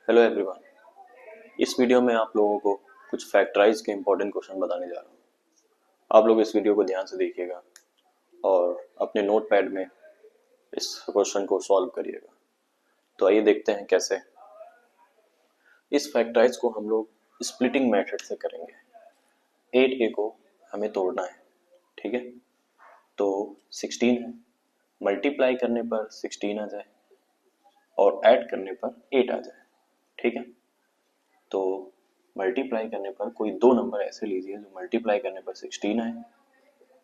Hello everyone. इस video में आप लोगों को कुछ फैक्टराइज के इंपॉर्टेंट क्वेश्चन बताने जा रहा हूँ। आप लोग इस वीडियो को ध्यान से देखिएगा और अपने नोटपैड में इस क्वेश्चन को सॉल्व करिएगा। तो आइए देखते हैं कैसे। इस फैक्टराइज को हम लोग स्प्लिटिंग मेथड से करेंगे। 8a को हमें तोड़ना है, ठीक है। तो 16 है, मल्टीप्लाई करने पर 16 आ जाए और ऐड करने पर 8 आ जाए, ठीक है। तो मल्टीप्लाई करने पर कोई दो नंबर ऐसे लीजिए जो मल्टीप्लाई करने पर 16 आए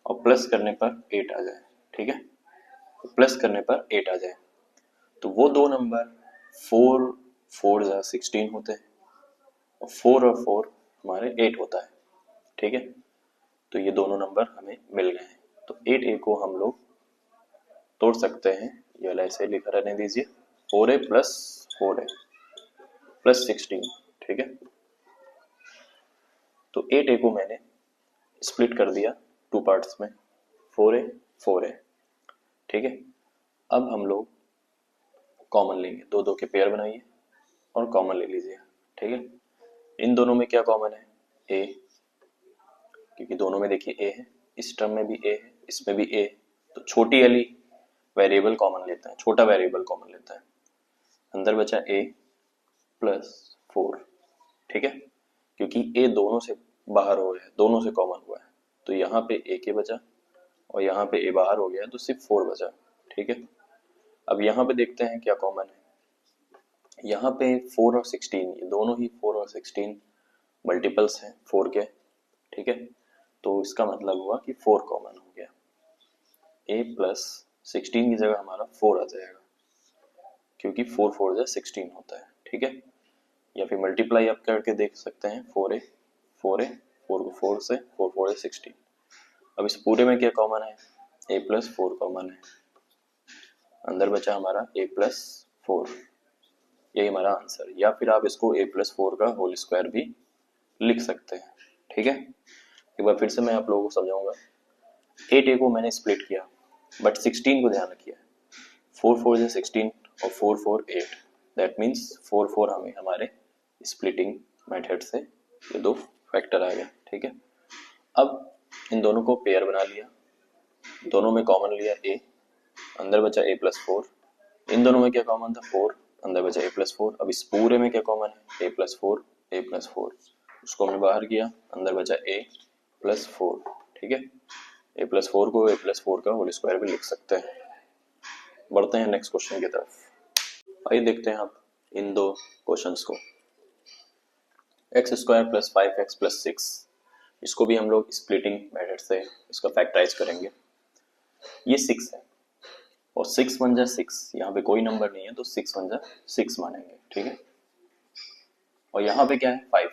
और प्लस करने पर 8 आ जाए, ठीक है। तो प्लस करने पर 8 आ जाए तो वो दो नंबर 4 4 जा 16 होते हैं और 4 और 4 हमारे 8 होता है, ठीक है। तो ये दोनों नंबर हमें मिल गए हैं। तो 8a को हम लोग तोड़ सकते हैं। ये ऐसे लिखा रहने दीजिए, 4a प्लस 4a प्लस 16, ठीक है। तो 8a को मैंने स्प्लिट कर दिया टू पार्ट्स में, 4a 4a, ठीक है। अब हम लोग कॉमन लेंगे, दो दो के पेयर बनाइए और कॉमन ले लीजिए, ठीक है। इन दोनों में क्या कॉमन है? a, क्योंकि दोनों में देखिए a है, इस टर्म में भी a है, इसमें भी a है। तो छोटी वाली वेरिएबल कॉमन लेते हैं, छोटा वेरिएबल कॉमन लेते हैं। अंदर बचा a प्लस 4, ठीक है। क्योंकि a दोनों से बाहर हो गया, दोनों से कॉमन हुआ है, तो यहाँ पे a के बचा और यहाँ पे a बाहर हो गया तो सिर्फ 4 बचा, ठीक है। अब यहाँ पे देखते हैं क्या कॉमन है। यहाँ पे 4 और 16, ये दोनों ही 4 और 16 मल्टीपल्स हैं 4 के, ठीक है। तो इसका मतलब हुआ कि 4 कॉमन हो गया। a प्लस 16 की जगह हमारा 4 आ जाएगा, क्योंकि 4 4 जा 16 होता है, ठीक है। या फिर मल्टीप्लाई आप करके देख सकते हैं, 4a 4a 4 को 4 से 4 4 है 16। अब इस पूरे में क्या कॉमन है? a प्लस 4 कॉमन है। अंदर बचा हमारा a प्लस 4, यही हमारा आंसर। या फिर आप इसको a प्लस 4 का होल स्क्वायर भी लिख सकते हैं, ठीक है। एक बार फिर से मैं आप लोगों को समझाऊंगा। 8a को मैंने स्प्लिट किया, बट 16 को ध्यान रखिए, 4 4 से 16 और 4 4 8, दैट मीन्स 4 4 हमें हमारे स्प्लिटिंग मेथड से ये दो फैक्टर आ गया, ठीक है। अब इन दोनों को पेयर बना लिया, दोनों में कॉमन लिया a, अंदर बचा a प्लस 4। इन दोनों में क्या कॉमन था? 4, अंदर बचा a प्लस 4। अब इस पूरे में क्या कॉमन है? a प्लस 4 a प्लस 4, उसको हमने बाहर किया, अंदर बचा a प्लस 4, ठीक है। a प्लस 4 को a प्लस 4 का होल स्क्वायर भी लिख सकते हैं। बढ़ते हैं नेक्स्ट क्वेश्चन की तरफ। आइए देखते हैं आप इन दो क्वेश्चंस को। X square plus 5x plus 6, इसको भी हम लोग स्प्लिटिंग मेथड से इसका फैक्टराइज करेंगे। ये 6 है और 6 1 जा 6, यहाँ पे कोई नंबर नहीं है तो 6 1 जा 6 मानेंगे, ठीक है। और यहाँ पे क्या है? 5।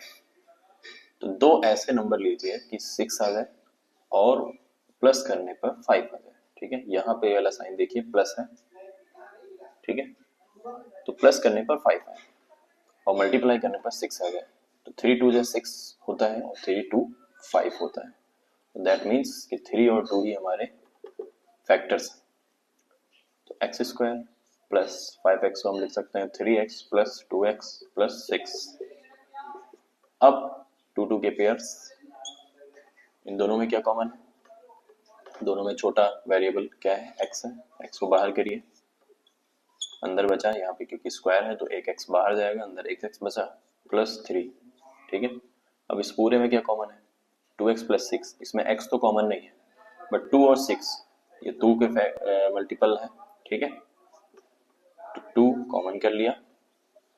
तो दो ऐसे नंबर लीजिए कि 6 आ जाए और प्लस करने पर 5 आ जाए, ठीक है। यहाँ पे वाला साइन देखिए प्लस है, ठीक है। तो प्लस करने पर 5 आए और मल्टीप्लाई करने पर 6 आ जाए, तो 3 2 जा 6 होता है और 3 2 5 होता है। दैट मीन्स कि 3 और 2 ही हमारे फैक्टर्स हैं। तो एक्स स्क्वायर प्लस 5x को हम लिख सकते हैं 3x प्लस 2x प्लस 6। अब 2 2 के पेयर्स, इन दोनों में क्या कॉमन है? दोनों में छोटा वेरिएबल क्या है? x है, x को बाहर करिए, अंदर बचा यहाँ पे क्योंकि स्क्वायर है तो एक x बाहर जाएगा, अंदर एक x बचा प्लस 3, ठीक है। अब इस पूरे में क्या कॉमन है? 2x प्लस 6, इसमें x तो कॉमन नहीं है बट 2 और 6 ये 2 के मल्टीपल है, ठीक है। तो 2 कॉमन कर लिया,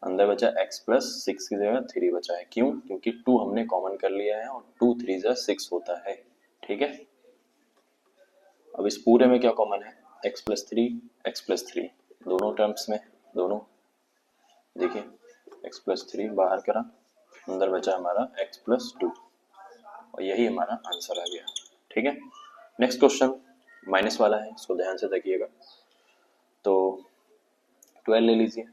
अंदर बचा x प्लस 6 की जगह 3 बचा है। क्यों? क्योंकि 2 हमने कॉमन कर लिया है और 2 3 जा 6 होता है, ठीक है। अब इस पूरे में क्या कॉमन है? x प्लस 3 x प्लस 3, दोनों टर्म्स में, दोनों देखिए x प्लस 3 बाहर करा, अंदर बचा हमारा x प्लस 2 और यही हमारा आंसर आ गया, ठीक है। नेक्स्ट क्वेश्चन माइनस वाला है, इसको ध्यान से देखिएगा। तो 12 ले लीजिए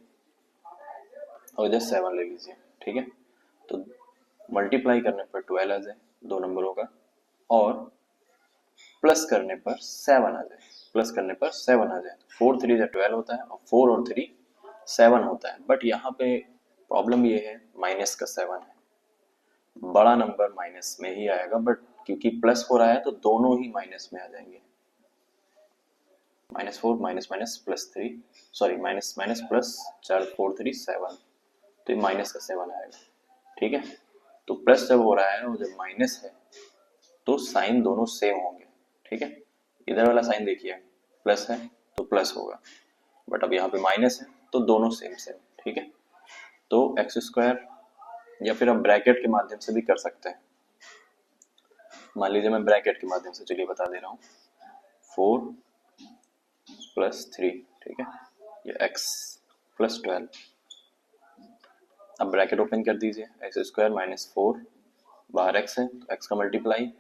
और इधर 7 ले लीजिए, ठीक है। तो मल्टीप्लाई करने पर 12 आ जाए दो नंबरों का और प्लस करने पर 7 आ जाए, प्लस करने पर 7 आ जाए। 4 3 जा 12 होता है और 4 और 3 7 होता है। बट यहाँ पे प्रॉब्लम ये है माइनस का 7 है, बड़ा नंबर माइनस में ही आएगा, बट क्योंकि प्लस 4 आया तो दोनों ही माइनस में आ जाएंगे। -4 minus minus plus 3, sorry minus minus plus 4 4 3 7, तो ये माइनस का 7 आएगा। ठीक है, तो प्लस जब हो रहा है और जब माइनस है तो साइन दोनों सेम होंगे। ठीक है, इधर वाला साइन देखिए, प्लस है तो प्लस होगा, बट अब यहाँ पे माइनस है तो दोनों सेम सेम। ठीक है, तो एक्स स्क्वायर, या फिर हम ब्रैकेट के माध्यम से भी कर सकते हैं। मान लीजिए मैं ब्रैकेट के माध्यम से चलिए बता दे रहा हूँ, 4 + 3, ठीक है, ये x + 12। अब ब्रैकेट ओपन कर दीजिए, x² - 4, बाहर x है तो x का multiply,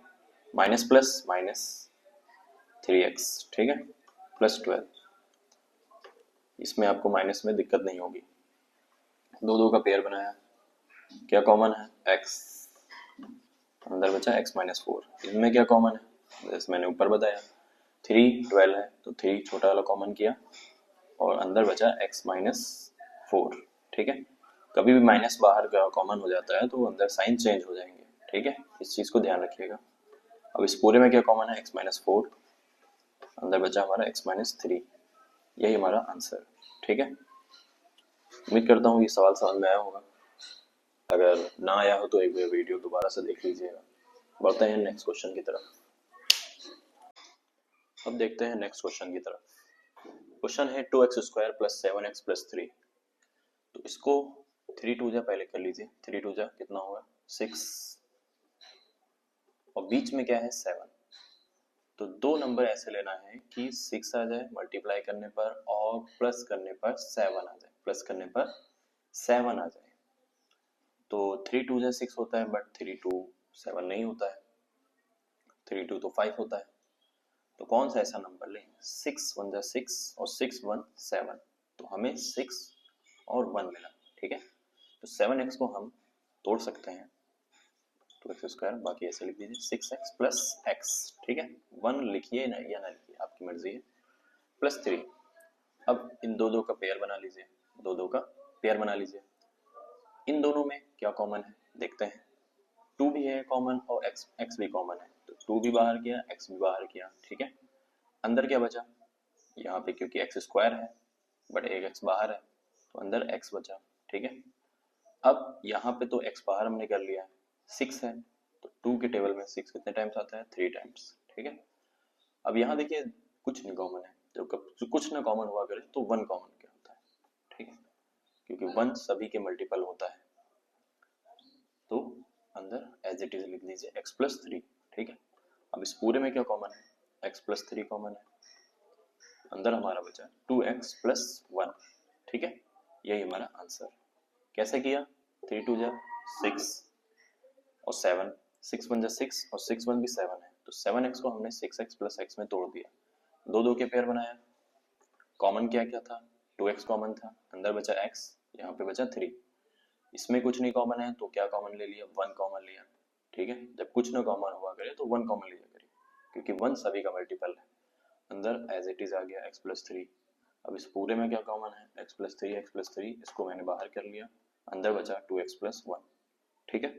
minus plus minus 3x, ठीक है, +12। इसमें आपको माइनस में दिक्कत नहीं होगी। दो दो का पेयर बनाया, क्या कॉमन है, x, अंदर बचा x - 4। इनमें क्या कॉमन है, जैसे मैंने ऊपर बताया 3 12 है तो 3 छोटा वाला कॉमन किया और अंदर बचा x - 4। ठीक है, कभी भी माइनस बाहर का कॉमन हो जाता है तो अंदर साइन चेंज हो जाएंगे। ठीक है, इस चीज को ध्यान रखिएगा। अब इस पूरे में क्या कॉमन है, x - 4, अंदर बचा हमारा x - 3, यही हमारा आंसर। ठीक है, उम्मीद करता हूँ ये सवाल समझ में आया होगा। अगर ना आया हो तो एक बार वीडियो दोबारा से देख लीजिएगा। बढ़ते हैं नेक्स्ट क्वेश्चन की तरफ। अब देखते हैं नेक्स्ट क्वेश्चन की तरफ। क्वेश्चन है 2x² + 7x + 3। तो इसको 3 2 जा पहले कर लीजिए, 3 2 जा कितना होगा 6, और बीच में क्या है 7। तो दो नंबर ऐसे लेना है कि 6 आ जाए मल्टीप्लाई करने पर और प्लस करने पर 7 आ जाए, प्लस करने पर 7 आ जाए। तो 3 2 जा 6 होता है, बट 3 2 7 नहीं होता है, 3 2 तो 5 होता है। तो कौन सा ऐसा नंबर लें, 6 1 जा 6 और 6 1 7, तो हमें 6 और 1 मिला। ठीक है, तो 7x को हम तोड़ सकते हैं, 2x², बाकी ऐसे लिख दीजिए 6x + x। ठीक है, 1 लिखिए ना या ना लिखिए, आपकी मर्जी है, +3। अब इन दो दो का पेयर बना लीजिए, दो दो का पेयर बना लीजिए। इन दोनों में क्या कॉमन है देखते हैं, 2 भी है कॉमन और x भी कॉमन है, तो 2 भी बाहर किया, x भी बाहर किया। ठीक है, अंदर क्या बचा, यहाँ पे क्योंकि x² है बट एक x बाहर है तो अंदर x बचा। ठीक है, अब यहाँ पे तो x बाहर हमने कर लिया, 6 है तो 2 के टेबल में 6 कितने टाइम्स आता है, 3 टाइम्स। ठीक है, अब यहाँ देखिए कुछ नहीं कॉमन है, जो कुछ ना कॉमन हुआ करे तो 1 कॉमन क्या होता है। ठीक है, क्योंकि 1 सभी के मल्टीपल होता है, तो अंदर एज इट इज लिख दीजिए x + 3। ठीक है, अब इस पूरे में क्या कॉमन है, x + 3 कॉमन है, अंदर हमारा बचा 2x + 1। ठीक है, यही हमारा आंसर। कैसे किया, 3 2 जा 6 और 7, 6 1 जा 6 और 6 1 भी 7 है, तो 7x को हमने 6x + x में तोड़ दिया, दो दो के पेयर बनाया। कॉमन क्या क्या था, 2x कॉमन था, अंदर बचा x, यहाँ पे बचा 3। इसमें कुछ नहीं कॉमन है तो क्या कॉमन ले लिया, 1 कॉमन लिया। ठीक है, जब कुछ ना कॉमन हुआ करे तो 1 कॉमन लिया करिए, क्योंकि 1 सभी का मल्टीपल है। अंदर एज इट इज आ गया x + 3। अब इस पूरे में क्या कॉमन है, x + 3 x + 3, इसको मैंने बाहर कर लिया, अंदर बचा 2x + 1। ठीक है,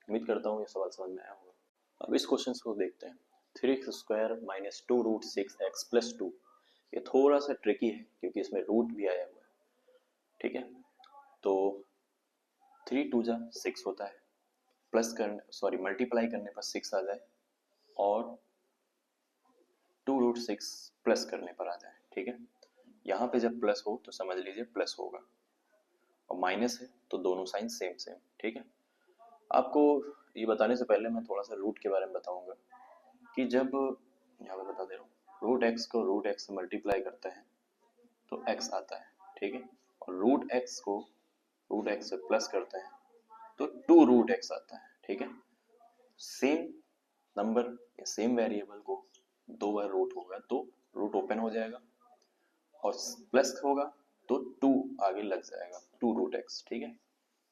उम्मीद करता हूँ ये सवाल समझ में आया होगा। अब इस क्वेश्चन को देखते हैं, 3x² - 2√6x + 2। ये थोड़ा सा ट्रिकी है क्योंकि इसमें रूट भी आया हुआ है। ठीक है, तो 3 2 जा 6 होता है, प्लस करने सॉरी मल्टीप्लाई करने पर 6 आ जाए और 2√6 प्लस करने पर आ जाए। ठीक है, यहाँ पे जब प्लस हो तो समझ लीजिए प्लस होगा, और माइनस है तो दोनों साइन सेम सेम। ठीक है, आपको ये बताने से पहले मैं थोड़ा सा रूट के बारे में बताऊंगा कि जब, यहाँ पे बता दे रहा हूँ, √x को √x से मल्टीप्लाई करते हैं तो x आता है। ठीक है, और √x को √x से प्लस करते हैं तो 2√x आता है। ठीक है, सेम नंबर या सेम वेरिएबल को दो बार रूट होगा तो रूट ओपन हो जाएगा, और प्लस होगा तो 2 आगे लग जाएगा, 2√x। ठीक है,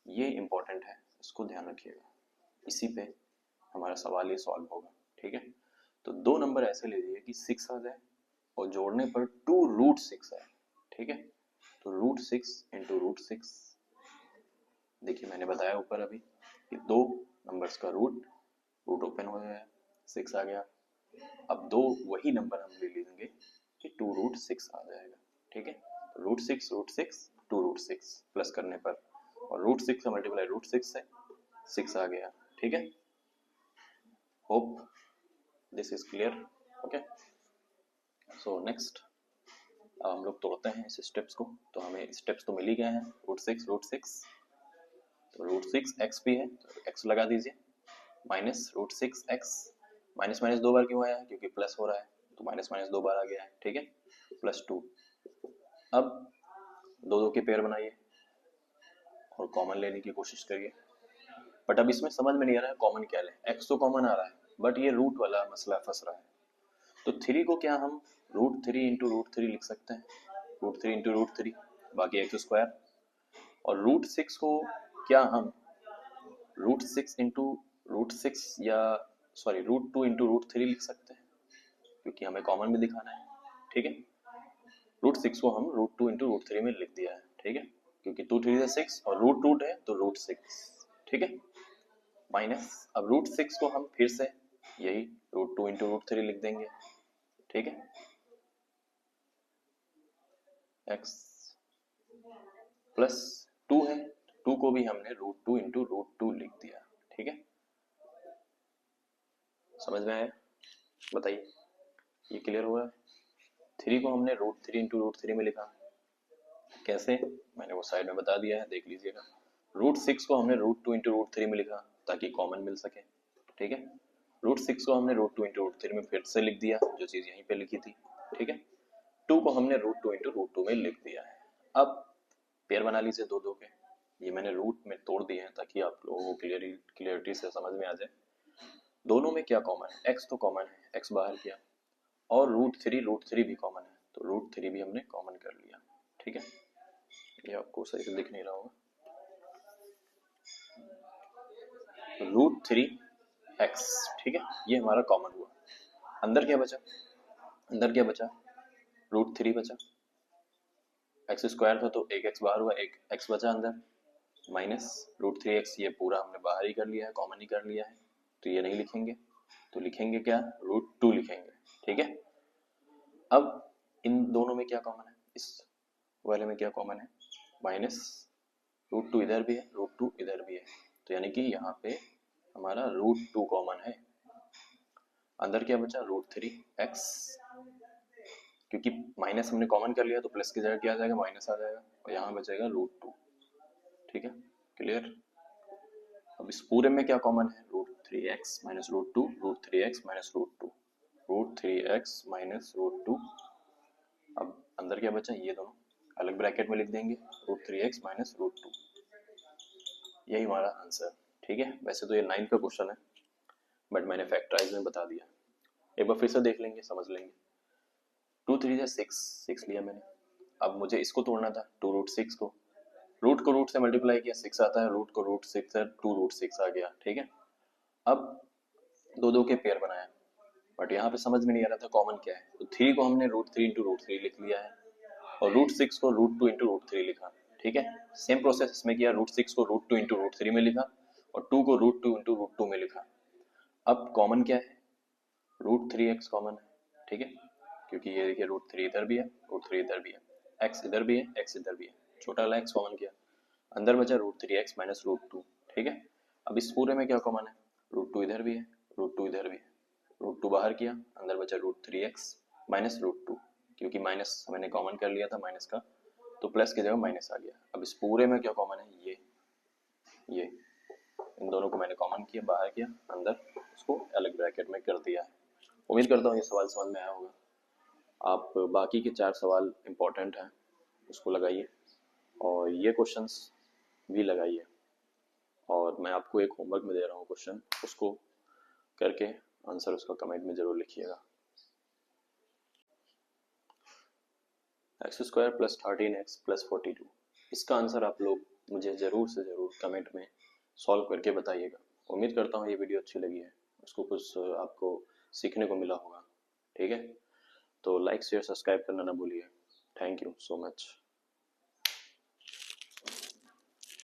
ये इंपॉर्टेंट है, इसको ध्यान रखिएगा, इसी पे हमारा सवाल ये सॉल्व होगा। ठीक है, तो दो नंबर ऐसे ले लीजिए कि 6 आ जाए और जोड़ने पर 2√6 आए। ठीक है, तो √6 × √6 देखिए मैंने बताया ऊपर अभी कि दो नंबर्स का रूट ओपन हो गया, 6 आ गया। अब दो वही नंबर हम ले लेंगे कि 2√6 आ जाएगा, ठीक है। √6 2√6 प्लस करने पर, और √6 का मल्टीप्लाई √6 से 6 आ गया, ठीक है। Hope this is clear, okay. So next अब हम लोग तोड़ते हैं इस स्टेप्स को। तो हमें स्टेप्स तो मिल ही गए हैं, √6 तो √6 x भी है तो x लगा दीजिए, माइनस √6 x, माइनस माइनस दो बार क्यों आया है, क्योंकि प्लस हो रहा है तो माइनस माइनस दो बार आ गया है, ठीक है। +2। अब दो दो के पेयर बनाइए और कॉमन लेने की कोशिश करिए, बट अब इसमें समझ में नहीं आ रहा है कॉमन क्या लें। x तो कॉमन आ रहा है बट ये रूट वाला मसला फंस रहा है। तो 3 को क्या हम √3 इंटू √3 लिख सकते हैं, √3 इंटू √3 बाकी x², और √6 को क्या हम √6 इंटू √6 या सॉरी √2 इंटू √3 लिख सकते हैं, क्योंकि हमें कॉमन में दिखाना है, ठीक है। √6 को हम √2 इंटू √3 में लिख दिया है, ठीक है, क्योंकि 2 3 6 और रूट है तो √6, ठीक है। माइनस अब √6 को हम फिर से यही √2 इंटू √3 लिख देंगे, ठीक है। x प्लस 2 है, 2 को भी हमने √2 इंटू √2 लिख दिया, ठीक है। समझ में आया, बताइए, ये क्लियर हुआ है। 3 को हमने √3 इंटू √3 में लिखा, कैसे, मैंने वो साइड में बता दिया है, देख लीजिएगा। √6 को हमने √2 इंटू √3 में लिखा ताकि कॉमन मिल सके, ठीक है। √6 को हमने √2 इंटू √3 में फिर से लिख दिया, जो चीज़ यहीं पे लिखी थी, ठीक है। 2 को हमने √2 इंटू √2 में लिख दिया है। अब पेयर बना लीजिए दो दो के, ये मैंने रूट में तोड़ दिए हैं ताकि आप लोगों को क्लियरिटी से समझ में आ जाए। दोनों में क्या कॉमन है, x तो कॉमन है, x बाहर किया, और √3 भी कॉमन है तो √3 भी हमने कॉमन कर लिया, ठीक है। ये आपको सही से दिख नहीं रहा होगा। √3x, ठीक है, ये हमारा कॉमन हुआ। अंदर क्या बचा, अंदर क्या बचा, √3 बचा, x² था तो एक x बाहर हुआ, एक x बचा अंदर, माइनस √3x, ये पूरा हमने बाहर ही कर लिया है, कॉमन ही कर लिया है, तो ये नहीं लिखेंगे, तो लिखेंगे क्या, √2 लिखेंगे, ठीक है। अब इन दोनों में क्या कॉमन है, इस वाले में क्या कॉमन है, माइनस √2 इधर भी है, √2 इधर भी है, तो यानी कि यहाँ पे हमारा √2 कॉमन है। अंदर क्या बचा, √3x, क्योंकि माइनस हमने कॉमन कर लिया तो प्लस की जगह क्या आ जाएगा, माइनस आ जाएगा, और यहाँ बचेगा √2, ठीक है, क्लियर। अब इस पूरे में क्या कॉमन है, √3x minus √2, √3x minus √2, √3x minus √2। अब अंदर क्या बचा, ये दोनों अलग ब्रैकेट में लिख देंगे, √3x माइनस √2, यही हमारा आंसर, ठीक है। वैसे तो ये 9 का क्वेश्चन है बट मैंने फैक्टराइज में बता दिया, एक बार फिर से देख लेंगे, समझ लेंगे। 2 3 6 लिया मैंने, अब मुझे इसको तोड़ना था, 2√6 को, रूट को रूट से मल्टीप्लाई किया, 6 आता है, रूट को √6 है, 2√6 आ गया, ठीक है। अब दो दो के पेयर बनाया, बट यहाँ पे समझ में नहीं आ रहा था कॉमन क्या है, तो 3 को हमने √3 इंटू √3 लिख लिया है, और √6 को √2 इंटू √3 लिखा, ठीक है। सेम प्रोसेस इसमें किया, √6 को √2 इंटू √3 में लिखा, और 2 को √2 इंटू √2 में लिखा। अब कॉमन क्या है, √3x कॉमन है, ठीक है, क्योंकि ये देखिए √3 इधर भी है, √3 इधर भी है, x इधर भी है, x इधर भी है, छोटा वाला x कॉमन किया, अंदर बचा √3x माइनस √2, ठीक है। अब इस पूरे में क्या कॉमन है, √2 इधर भी है, √2 इधर भी है, √2 बाहर किया, अंदर बचा √3x माइनस √2, क्योंकि माइनस मैंने कॉमन कर लिया था माइनस का, तो प्लस की जगह माइनस आ गया। अब इस पूरे में क्या कॉमन है, ये इन दोनों को मैंने कॉमन किया, बाहर किया, अंदर उसको अलग ब्रैकेट में कर दिया है। उम्मीद करता हूँ ये सवाल समझ में आया होगा। आप बाकी के 4 सवाल इम्पोर्टेंट हैं, उसको लगाइए, और ये क्वेश्चंस भी लगाइए, और मैं आपको एक होमवर्क में दे रहा हूँ क्वेश्चन, उसको करके आंसर उसका कमेंट में ज़रूर लिखिएगा। x² प्लस 13x प्लस 42, इसका आंसर आप लोग मुझे ज़रूर से ज़रूर कमेंट में सॉल्व करके बताइएगा। उम्मीद करता हूँ ये वीडियो अच्छी लगी है, उसको कुछ आपको सीखने को मिला होगा, ठीक है। तो लाइक शेयर सब्सक्राइब करना ना भूलिए। Thank you so much.